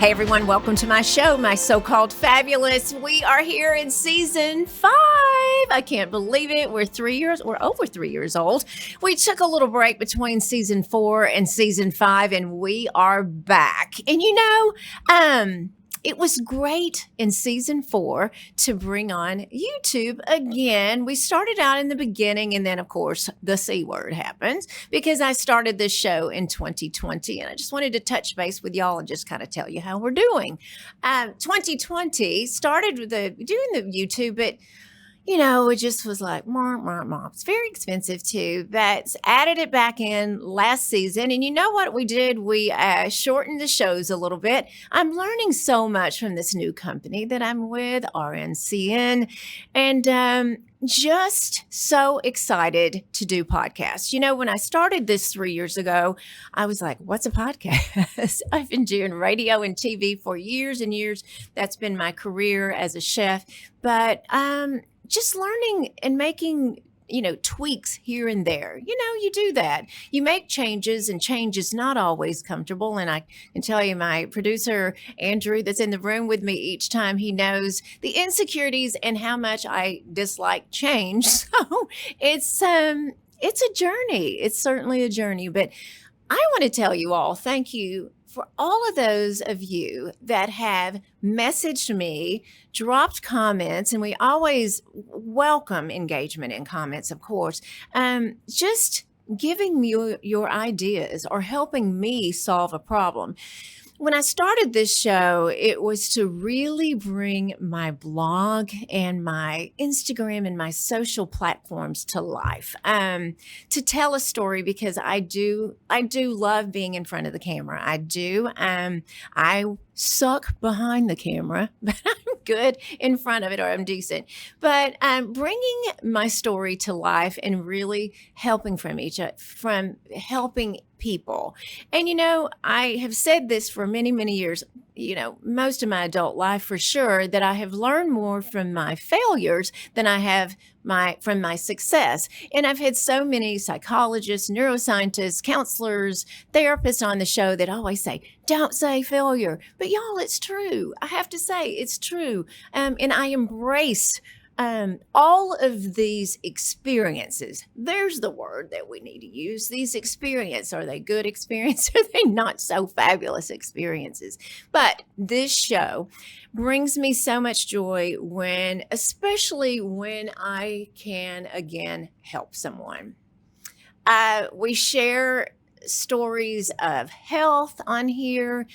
Hey everyone, welcome to my show, My So-Called Fabulous. We are here in season 5. I can't believe it. We're over 3 years old. We took a little break between season 4 and season 5, and we are back. And it was great in season 4 to bring on YouTube again. We started out in the beginning, and then, of course, the C word happened because I started this show in 2020, and I just wanted to touch base with y'all and just kind of tell you how we're doing. 2020 started with doing the YouTube, but it just was like, it's very expensive too. But added it back in last season. And you know what we did? We shortened the shows a little bit. I'm learning so much from this new company that I'm with, RNCN. And just so excited to do podcasts. When I started this 3 years ago, I was like, what's a podcast? I've been doing radio and TV for years and years. That's been my career as a chef. But just learning and making, tweaks here and there. You do that. You make changes, and change is not always comfortable. And I can tell you, my producer, Andrew, that's in the room with me each time, he knows the insecurities and how much I dislike change. So it's a journey. It's certainly a journey. But I want to tell you all, thank you for all of those of you that have messaged me, dropped comments, and we always welcome engagement in comments, of course, just giving me your ideas or helping me solve a problem. When I started this show, it was to really bring my blog and my Instagram and my social platforms to life, to tell a story, because I do love being in front of the camera. I do. I suck behind the camera, but I'm good in front of it, or I'm decent. But bringing my story to life and really helping from helping people. And, I have said this for many, many years, most of my adult life for sure, that I have learned more from my failures than I have from my success. And I've had so many psychologists, neuroscientists, counselors, therapists on the show that always say, don't say failure. But y'all, it's true. I have to say it's true. And I embrace all of these experiences. There's the word that we need to use. These experiences, are they good experiences? Are they not so fabulous experiences? But this show brings me so much joy especially when I can again help someone. We share stories of health on here.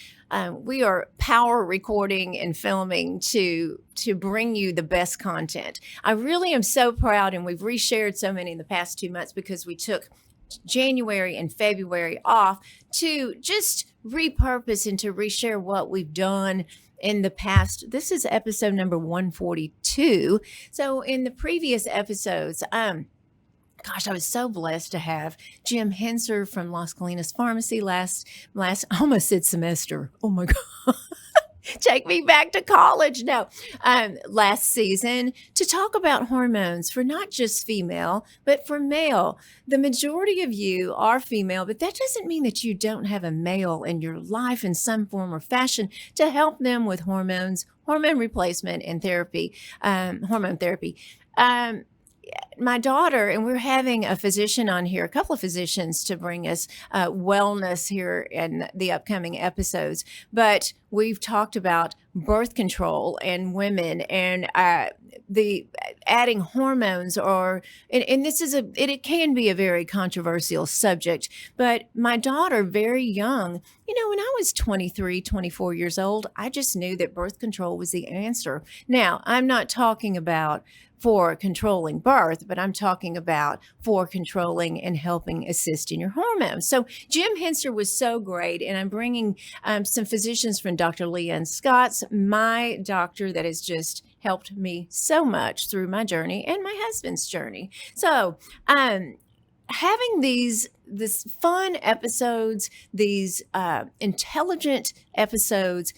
We are power recording and filming to bring you the best content. I really am so proud, and we've reshared so many in the past 2 months because we took January and February off to just repurpose and to reshare what we've done in the past. This is episode number 142. So in the previous episodes, gosh, I was so blessed to have Jim Henser from Las Colinas Pharmacy last, I almost said semester. Oh my God. Take me back to college. No, last season to talk about hormones for not just female, but for male. The majority of you are female, but that doesn't mean that you don't have a male in your life in some form or fashion to help them with hormones, hormone replacement, and therapy, hormone therapy. My daughter, and we're having a physician on here, a couple of physicians to bring us wellness here in the upcoming episodes. But we've talked about birth control and women and the adding hormones, and this is it can be a very controversial subject. But my daughter, very young, when I was 23, 24 years old, I just knew that birth control was the answer. Now, I'm not talking about for controlling birth, but I'm talking about for controlling and helping assist in your hormones. So Jim Henser was so great, and I'm bringing some physicians from Dr. Leanne Scott's, my doctor that has just helped me so much through my journey and my husband's journey. So having these fun episodes, these intelligent episodes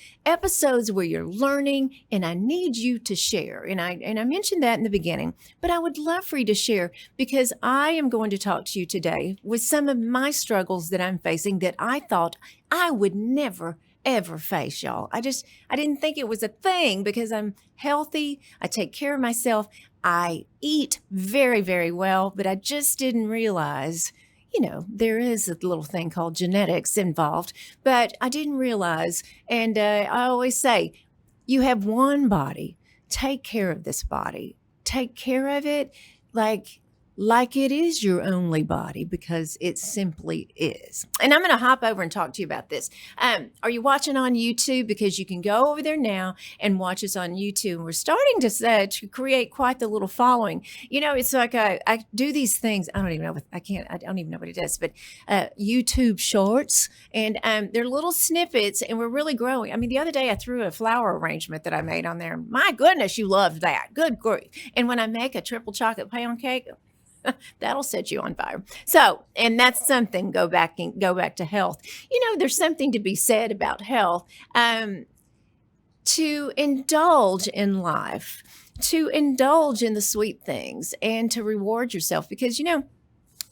where you're learning, and I need you to share. And I mentioned that in the beginning, but I would love for you to share, because I am going to talk to you today with some of my struggles that I'm facing that I thought I would never ever face, y'all. I didn't think it was a thing because I'm healthy. I take care of myself. I eat very, very well, but I just didn't realize, there is a little thing called genetics involved, but I didn't realize. And I always say, you have one body. Take care of this body. Take care of it like it is your only body, because it simply is. And I'm going to hop over and talk to you about this. Are you watching on YouTube? Because you can go over there now and watch us on YouTube. And we're starting to create quite the little following. It's like I do these things. I don't even know what it is, but YouTube shorts, and they're little snippets, and we're really growing. I mean, the other day I threw a flower arrangement that I made on there. My goodness, you loved that. Good grief. And when I make a triple chocolate pound cake, that'll set you on fire. So, and that's something, go back to health. There's something to be said about health, to indulge in life, to indulge in the sweet things, and to reward yourself. Because,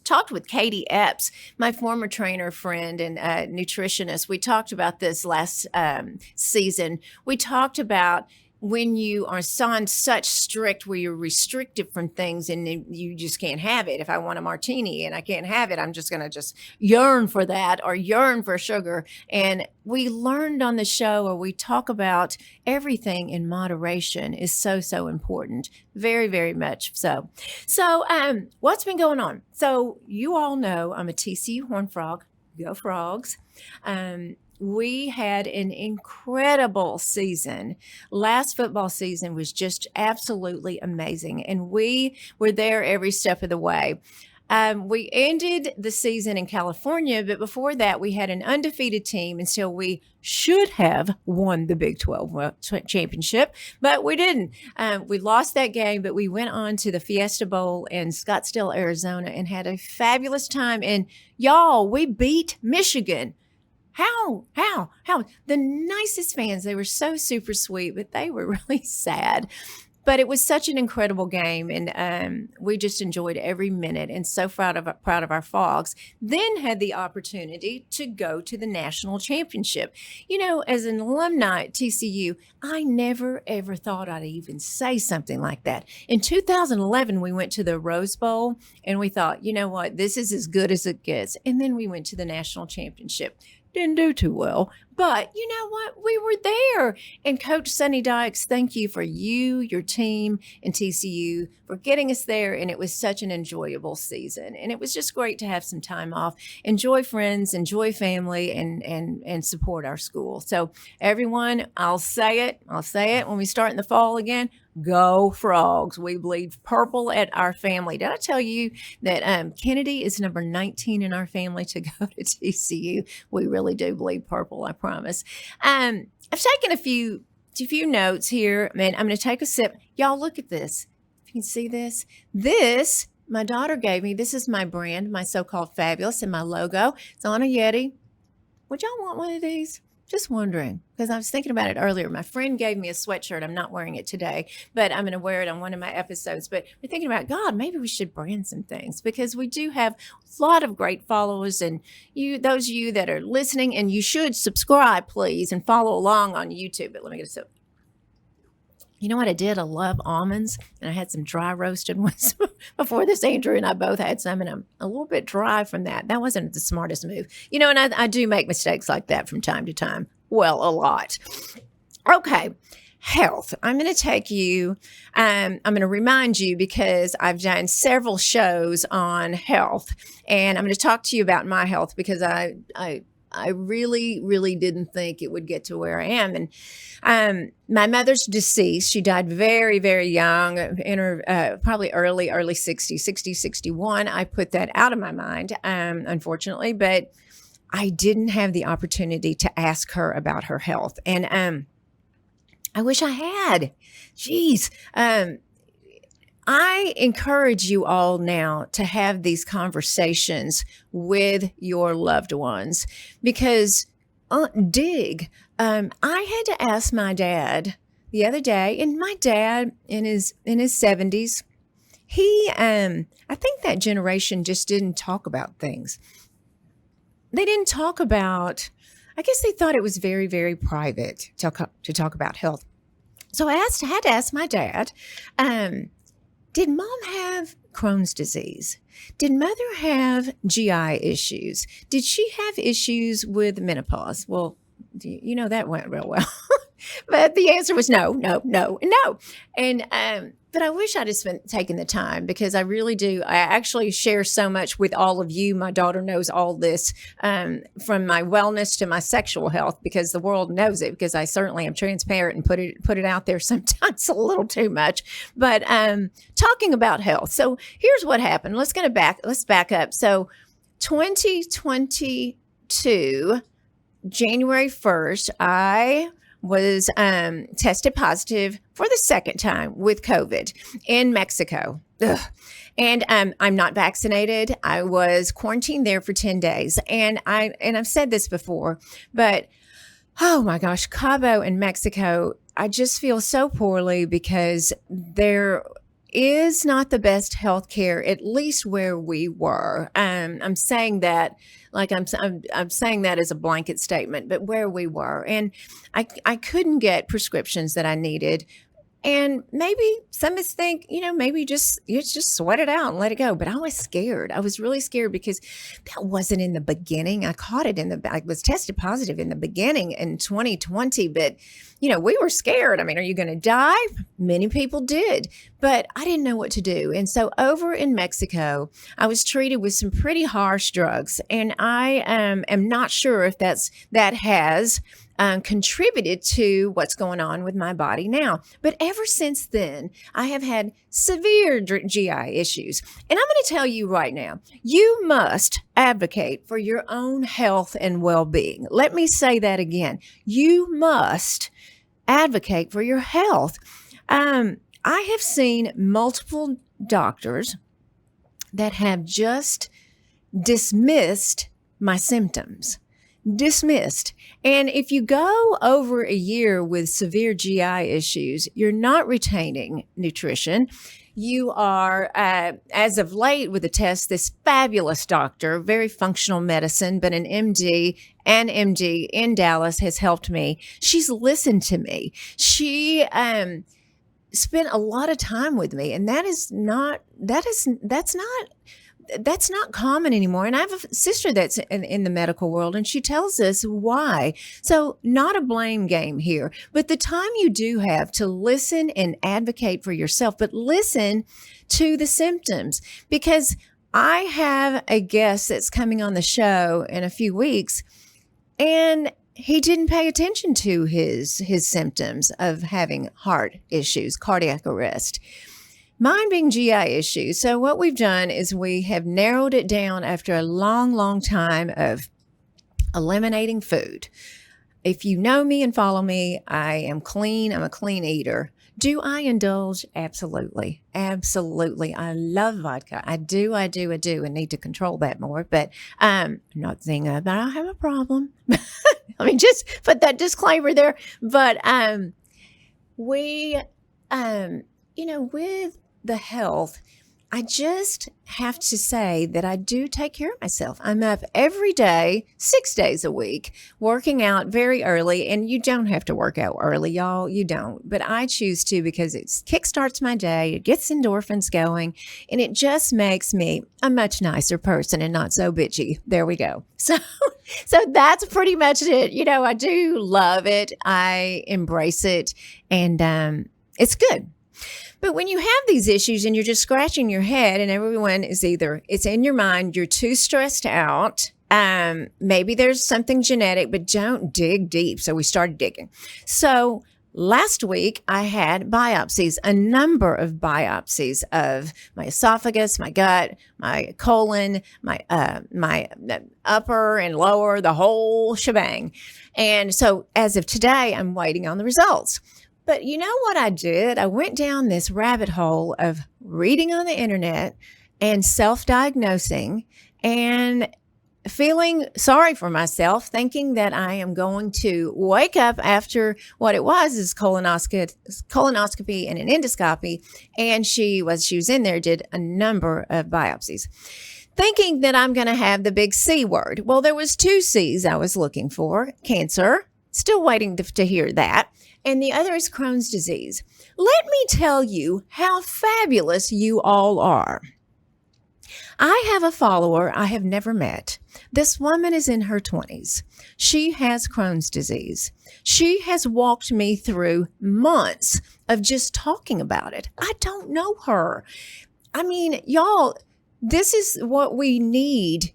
talked with Katie Epps, my former trainer friend and nutritionist. We talked about this last season. We talked about when you are on such strict, where you're restricted from things and you just can't have it. If I want a martini and I can't have it, I'm just going to just yearn for that or yearn for sugar. And we learned on the show, or we talk about everything in moderation is so, so important. Very, very much so. So what's been going on? So you all know I'm a TCU Horned Frog. Go Frogs. We had an incredible season. Last football season was just absolutely amazing, and we were there every step of the way. We ended the season in California, but before that, we had an undefeated team, and so we should have won the Big 12 championship, but we didn't. We lost that game, but we went on to the Fiesta Bowl in Scottsdale, Arizona, and had a fabulous time. And y'all, we beat Michigan. How? The nicest fans. They were so super sweet, but they were really sad. But it was such an incredible game, and we just enjoyed every minute, and so proud of our Frogs. Then had the opportunity to go to the national championship. As an alumni at TCU, I never, ever thought I'd even say something like that. In 2011, we went to the Rose Bowl, and we thought, you know what, this is as good as it gets. And then we went to the national championship. Didn't do too well, but you know what? We were there. And Coach Sonny Dykes, thank you for you, your team, and TCU for getting us there. And it was such an enjoyable season. And it was just great to have some time off, enjoy friends, enjoy family, and support our school. So everyone, I'll say it when we start in the fall again. Go Frogs. We bleed purple at our family. Did I tell you that Kennedy is number 19 in our family to go to TCU? We really do bleed purple, I promise. I've taken a few notes here, and I'm going to take a sip. Y'all, look at this. If you can see this. This, my daughter gave me. This is my brand, my so-called Fabulous, and my logo. It's on a Yeti. Would y'all want one of these? Just wondering, because I was thinking about it earlier. My friend gave me a sweatshirt. I'm not wearing it today, but I'm going to wear it on one of my episodes. But we're thinking about, God, maybe we should brand some things, because we do have a lot of great followers, and those of you that are listening, and you should subscribe, please, and follow along on YouTube. But let me get a sip. You know what I did? I love almonds, and I had some dry roasted ones before this. Andrew and I both had some, and I'm a little bit dry from that. That wasn't the smartest move. And I do make mistakes like that from time to time. Well, a lot. Okay. Health. I'm going to take you, I'm going to remind you, because I've done several shows on health, and I'm going to talk to you about my health, because I really, really didn't think it would get to where I am. And my mother's deceased. She died very, very young, in her probably early 60s, 61. I put that out of my mind, unfortunately, but I didn't have the opportunity to ask her about her health. And I wish I had. Jeez. I encourage you all now to have these conversations with your loved ones, because I had to ask my dad the other day, and my dad in his 70s, I think that generation just didn't talk about things. They didn't talk about, I guess they thought it was very, very private to talk about health. So had to ask my dad, did mom have Crohn's disease? Did mother have GI issues? Did she have issues with menopause? Well, that went real well. But the answer was no, no, no, and no. And but I wish I'd have taken the time, because I really do. I actually share so much with all of you. My daughter knows all this, from my wellness to my sexual health, because the world knows it, because I certainly am transparent and put it out there sometimes a little too much. But talking about health. So here's what happened. Let's back up. So 2022, January 1st, I was tested positive for the second time with COVID in Mexico. Ugh. And I'm not vaccinated. I was quarantined there for 10 days. And I've said this before, but oh my gosh, Cabo and Mexico, I just feel so poorly, because there is not the best health care, at least where we were. I'm saying that like I'm saying that as a blanket statement, but where we were, and I couldn't get prescriptions that I needed. And maybe some of us think, maybe you just sweat it out and let it go. But I was scared. I was really scared, because that wasn't in the beginning. I was tested positive in the beginning in 2020, but we were scared. I mean, are you going to die? Many people did, but I didn't know what to do. And so over in Mexico, I was treated with some pretty harsh drugs. And I am not sure if that has contributed to what's going on with my body now. But ever since then, I have had severe GI issues. And I'm going to tell you right now, you must advocate for your own health and well-being. Let me say that again. You must advocate for your health. I have seen multiple doctors that have just dismissed my symptoms. Dismissed. And if you go over a year with severe GI issues, you're not retaining nutrition. You are, as of late with the test, this fabulous doctor, very functional medicine, but an MD in Dallas has helped me. She's listened to me. She spent a lot of time with me, and that's not common anymore. And I have a sister that's in the medical world, and she tells us why. So not a blame game here, but the time you do have to listen and advocate for yourself, but listen to the symptoms, because I have a guest that's coming on the show in a few weeks, and he didn't pay attention to his symptoms of having heart issues, cardiac arrest. Mine being GI issues. So what we've done is we have narrowed it down after a long, long time of eliminating food. If you know me and follow me, I am clean. I'm a clean eater. Do I indulge? Absolutely. Absolutely. I love vodka. I do, and need to control that more. But I'm not saying that I have a problem. I mean, just put that disclaimer there. But with the health, I just have to say that I do take care of myself. I'm up every day, 6 days a week, working out very early. And you don't have to work out early, y'all. You don't. But I choose to, because it kickstarts my day. It gets endorphins going. And it just makes me a much nicer person and not so bitchy. There we go. So that's pretty much it. I do love it. I embrace it. And it's good. But when you have these issues and you're just scratching your head, and everyone is either it's in your mind, you're too stressed out, maybe there's something genetic, but don't dig deep. So we started digging. So last week I had biopsies, a number of biopsies of my esophagus, my gut, my colon, my upper and lower, the whole shebang. And so as of today, I'm waiting on the results. But you know what I did? I went down this rabbit hole of reading on the internet and self-diagnosing. And feeling sorry for myself, thinking that I am going to wake up after what it was is colonoscopy and an endoscopy. And she was in there, did a number of biopsies, thinking that I'm going to have the big C word. Well, there was 2 C's I was looking for: cancer, still waiting to hear that. And the other is Crohn's disease. Let me tell you how fabulous you all are. I have a follower I have never met. This woman is in her 20s. She has Crohn's disease. She has walked me through months of just talking about it. I don't know her. I mean, y'all, this is what we need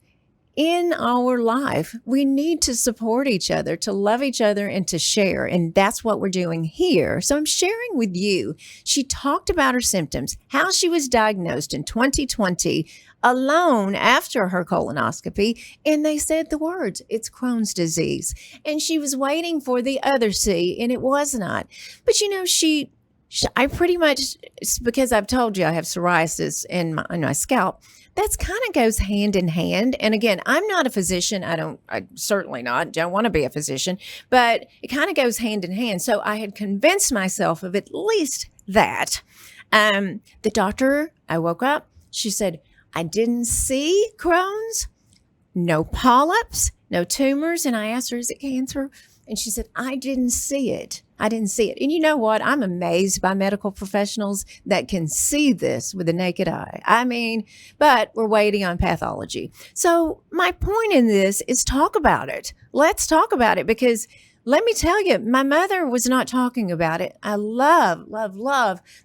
in our life. We need to support each other, to love each other, and to share. And that's what we're doing here. So I'm sharing with you. She talked about her symptoms, how she was diagnosed in 2020 alone after her colonoscopy. And they said the words, it's Crohn's disease. And she was waiting for the other C, and it was not. But I pretty much, because I've told you I have psoriasis in my scalp, that's kind of goes hand in hand. And again, I'm not a physician. I certainly don't want to be a physician, but it kind of goes hand in hand. So I had convinced myself of at least that. The doctor, I woke up, she said, I didn't see Crohn's, no polyps, no tumors. And I asked her, is it cancer? And she said, I didn't see it. I didn't see it. And you know what? I'm amazed by medical professionals that can see this with the naked eye. I mean, but we're waiting on pathology. So my point in this is talk about it. Let's talk about it, because let me tell you, my mother was not talking about it. I love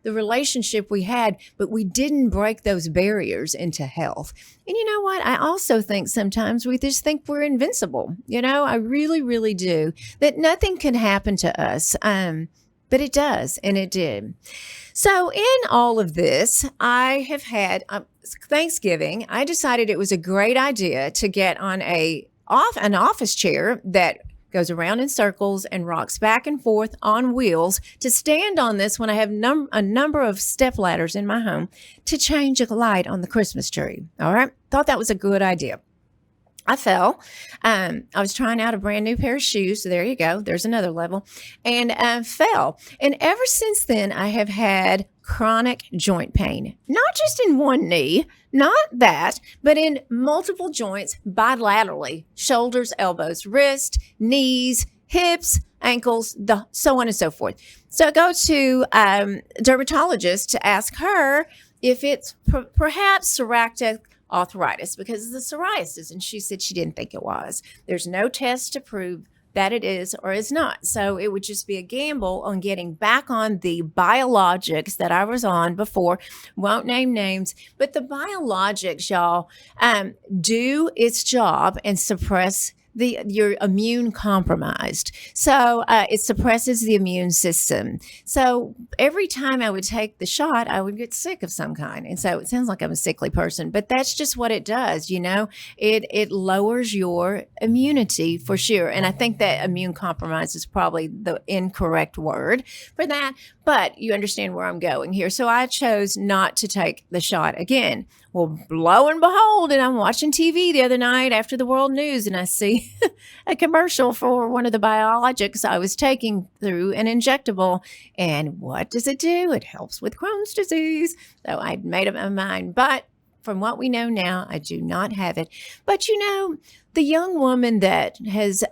the relationship we had, but we didn't break those barriers into health. And you know what? I also think sometimes we just think we're invincible. I really, really do. That nothing can happen to us. But it does, and it did. So in all of this, I have had Thanksgiving. I decided it was a great idea to get on an office chair that goes around in circles and rocks back and forth on wheels, to stand on this when I have a number of step ladders in my home to change a light on the Christmas tree. All right. Thought that was a good idea. I fell. I was trying out a brand new pair of shoes. So there you go. There's another level. And fell. And ever since then, I have had chronic joint pain, not just in one knee, not that, but in multiple joints bilaterally: shoulders, elbows, wrist, knees, hips, ankles, so on and so forth. So I go to a dermatologist to ask her if it's perhaps psoriatic arthritis, because of the psoriasis. And she said she didn't think it was. There's no test to prove that it is or is not. So it would just be a gamble on getting back on the biologics that I was on before. Won't name names, but the biologics, y'all, do its job and suppress you're immune compromised. So it suppresses the immune system. So every time I would take the shot, I would get sick of some kind. And so it sounds like I'm a sickly person, but that's just what it does. It lowers your immunity for sure. And I think that immune compromise is probably the incorrect word for that, but you understand where I'm going here. So I chose not to take the shot again. Well, lo and behold, and I'm watching TV the other night after the world news, and I see a commercial for one of the biologics I was taking through an injectable. And what does it do? It helps with Crohn's disease. So I'd made up my mind. But from what we know now, I do not have it. But the young woman that has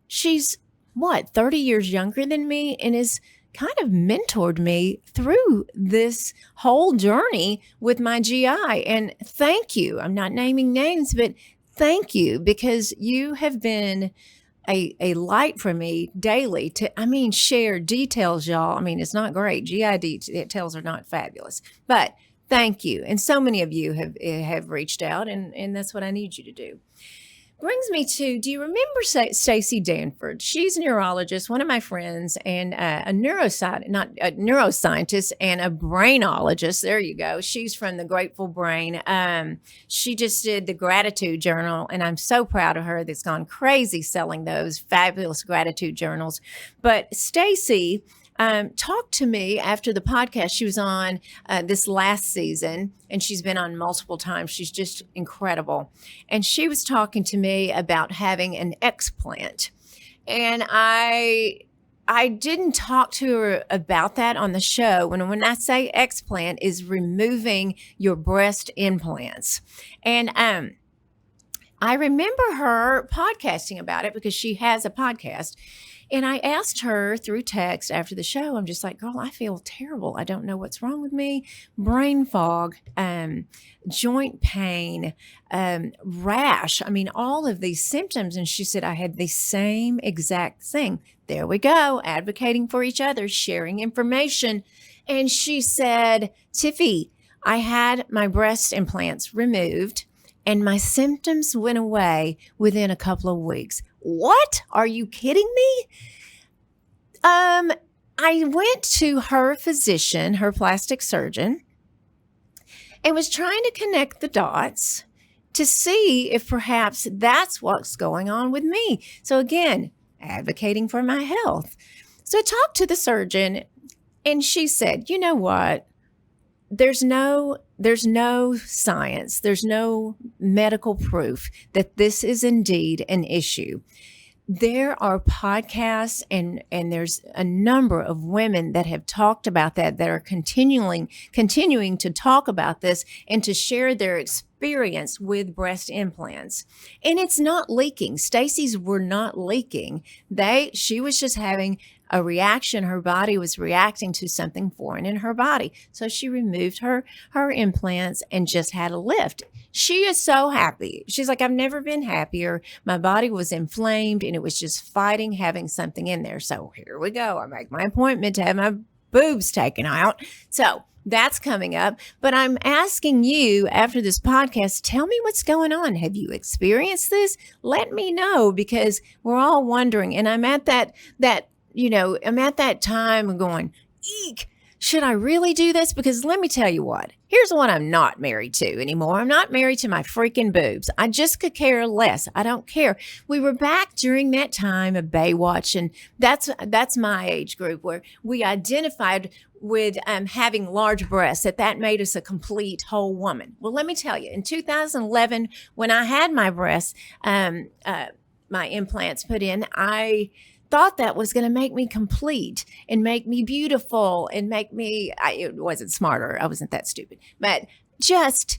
she's 30 years younger than me, and is kind of mentored me through this whole journey with my GI. And thank you. I'm not naming names, but thank you, because you have been a light for me daily to, share details, y'all. It's not great. GI details are not fabulous, but thank you. And so many of you have reached out, and that's what I need you to do. Brings me to, do you remember Stacey Danford? She's a neurologist, one of my friends, and a neuroscientist and a brainologist. There you go. She's from the Grateful Brain. She just did the Gratitude Journal, and I'm so proud of her. That's gone crazy selling those fabulous gratitude journals. But Stacey talked to me after the podcast she was on this last season, and she's been on multiple times. She's just incredible. And she was talking to me about having an explant. And I didn't talk to her about that on the show. When I say explant is removing your breast implants. And I remember her podcasting about it because she has a podcast. And I asked her through text after the show, I'm just like, girl, I feel terrible. I don't know what's wrong with me. Brain fog, joint pain, rash. I mean, all of these symptoms. And she said, I had the same exact thing. There we go. Advocating for each other, sharing information. And she said, Tiffy, I had my breast implants removed and my symptoms went away within a couple of weeks. What? Are you kidding me? I went to her physician, her plastic surgeon, and was trying to connect the dots to see if perhaps that's what's going on with me. So again, advocating for my health. So I talked to the surgeon and she said, you know what? There's no science, there's no medical proof that this is indeed an issue. There are podcasts and there's a number of women that have talked about that are continuing to talk about this and to share their experience with breast implants. And it's not leaking. Stacy's were not leaking. She was just having a reaction. Her body was reacting to something foreign in her body. So she removed her implants and just had a lift. She is so happy. She's like, I've never been happier. My body was inflamed and it was just fighting having something in there. So here we go. I make my appointment to have my boobs taken out. So that's coming up. But I'm asking you after this podcast, tell me what's going on. Have you experienced this? Let me know because we're all wondering. And I'm at that time going, eek, should I really do this? Because let me tell you what, here's what I'm not married to anymore. I'm not married to my freaking boobs. I just could care less. I don't care. We were back during that time of Baywatch, and that's my age group where we identified with having large breasts, that made us a complete whole woman. Well, let me tell you, in 2011, when I had my breasts, my implants put in, I thought that was going to make me complete and make me beautiful and make me, it wasn't smarter. I wasn't that stupid, but just,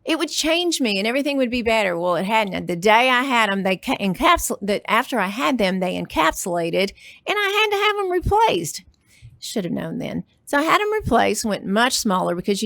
it would change me and everything would be better. Well, it hadn't. The day I had them, after I had them, they encapsulated and I had to have them replaced. Should have known then. So I had them replaced, went much smaller because,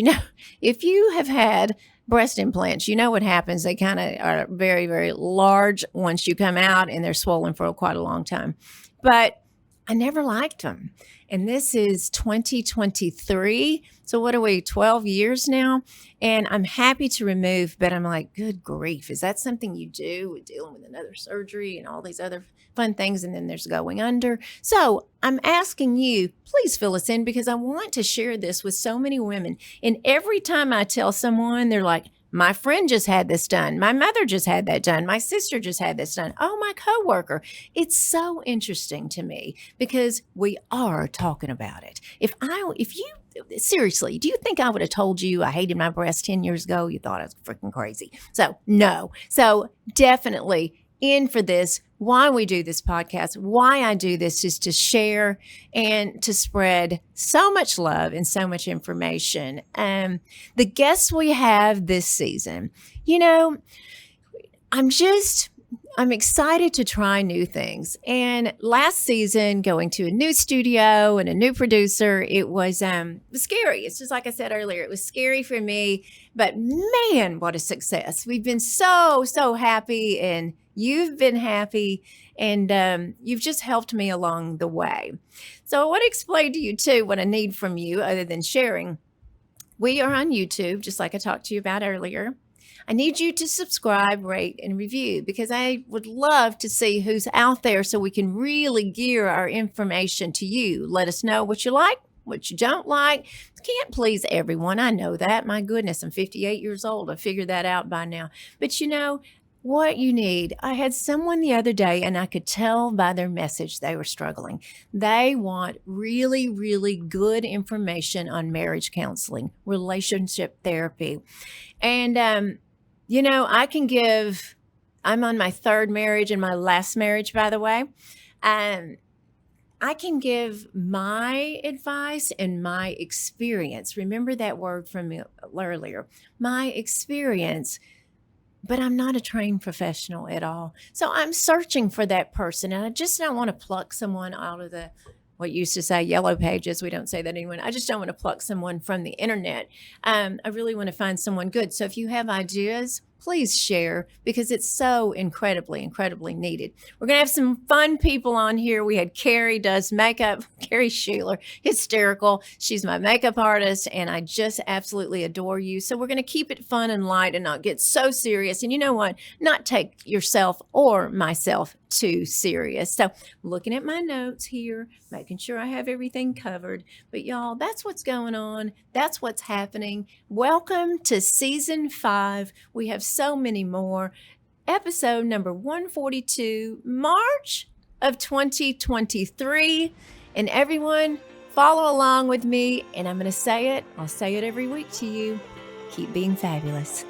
if you have had breast implants, you know what happens. They kind of are very, very large once you come out and they're swollen for quite a long time. But I never liked them. And this is 2023. So what are we, 12 years now? And I'm happy to remove, but I'm like, good grief. Is that something you do with dealing with another surgery and all these other fun things? And then there's going under. So I'm asking you, please fill us in because I want to share this with so many women. And every time I tell someone, they're like, my friend just had this done. My mother just had that done. My sister just had this done. Oh, my coworker. It's so interesting to me because we are talking about it. If you seriously, do you think I would have told you I hated my breasts 10 years ago? You thought I was freaking crazy. So no. So definitely in for this. Why we do this podcast, why I do this is to share and to spread so much love and so much information. The guests we have this season, I'm excited to try new things. And last season, going to a new studio and a new producer, it was scary. It's just like I said earlier, it was scary for me, but man, what a success. We've been so, so happy and you've been happy and you've just helped me along the way. So I want to explain to you too what I need from you other than sharing. We are on YouTube, just like I talked to you about earlier. I need you to subscribe, rate, and review because I would love to see who's out there so we can really gear our information to you. Let us know what you like, what you don't like. Can't please everyone. I know that. My goodness, I'm 58 years old. I figured that out by now. But what you need. I had someone the other day, and I could tell by their message they were struggling. They want really, really good information on marriage counseling, relationship therapy. And, I can give, I'm on my third marriage and my last marriage, by the way. Um, I can give my advice and my experience. Remember that word from me earlier, my experience, but I'm not a trained professional at all. So I'm searching for that person, and I just don't want to pluck someone out of the what used to say yellow pages. We don't say that anymore. I just don't want to pluck someone from the internet. I really want to find someone good. So if you have ideas, please share because it's so incredibly, incredibly needed. We're going to have some fun people on here. We had Carrie does makeup, Carrie Sheeler, hysterical. She's my makeup artist, and I just absolutely adore you. So we're going to keep it fun and light and not get so serious. And you know what? Not take yourself or myself too serious. So looking at my notes here, making sure I have everything covered. But y'all, that's what's going on. That's what's happening. Welcome to season 5. We have so many more. Episode number 142, March of 2023. And everyone, follow along with me. And I'm going to say it. I'll say it every week to you. Keep being fabulous.